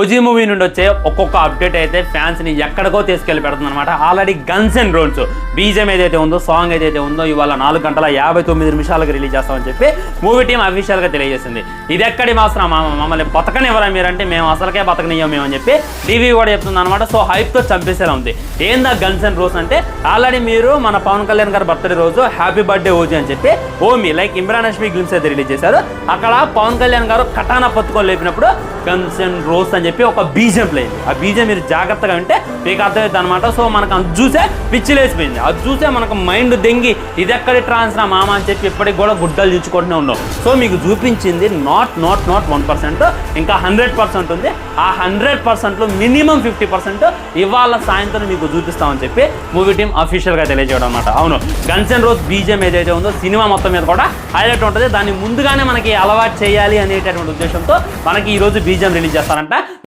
OG movie నుండి వచ్చే ఒక్కొక్క అప్డేట్ అయితే ఫ్యాన్స్ ని ఎక్కడికో తీసుకెళ్లి పెడుతుంది అనమాట. ఆల్రెడీ గన్స్ అండ్ రోల్స్ బీజం ఏదైతే ఉందో, సాంగ్ ఏదైతే ఉందో ఇవాళ 4 గంటల 59 నిమిషాలకు రిలీజ్ చేస్తామని చెప్పి మూవీ టీం అఫీషియల్ గా తెలియజేసింది. ఇది ఎక్కడి మాత్రం మమ్మల్ని బతకనివ్వరా మీరంటే మేము అసలుకే బతకనియ్యం మేము అని చెప్పి టీవీ కూడా చెప్తుంది అనమాట. సో హైప్ తో చంపేసేలా ఉంది. ఏందా గన్స్ అండ్ రోల్స్ అంటే ఆల్రెడీ మీరు మన పవన్ కళ్యాణ్ గారి బర్త్డే రోజు హ్యాపీ బర్త్డే ఓజీ అని చెప్పి ఓమి లైక్ ఇమ్రాన్ హష్మీ గ్లిమ్స్ అయితే రిలీజ్ చేశారు. అక్కడ పవన్ కళ్యాణ్ గారు కటానా పట్టుకొని లేపినప్పుడు గన్స్ అండ్ రోల్స్ అని చెప్పి ఒక బీజం ప్లే అయింది. ఆ బీజం మీరు జాగ్రత్తగా ఉంటే మీకు అర్థమవుతుంది అనమాట. సో మనకు అది చూసే పిచ్చిలేసిపోయింది. అది చూసే మనకు మైండ్ దెంగి ఇది ఎక్కడి ట్రాన్స్ రా మామ అని చెప్పి ఇప్పటికి కూడా గుడ్డలు దించుకుంటూనే ఉన్నాం. సో మీకు చూపించింది నాట్ 1%, ఇంకా 100% ఉంది. ఆ 100%లో మినిమం 50% ఇవాళ సాయంత్రం మీకు చూపిస్తామని చెప్పి మూవీ టీం అఫీషియల్గా తెలియజేయడం అనమాట. అవును, గన్స్ అండ్ రోల్స్ బీజం ఏదైతే ఉందో సినిమా మొత్తం మీద కూడా హైలైట్ ఉంటుంది. దాన్ని ముందుగానే మనకి అలవాటు చేయాలి అనేటటువంటి ఉద్దేశంతో మనకి ఈరోజు బీజం రిలీజ్ చేస్తారంట.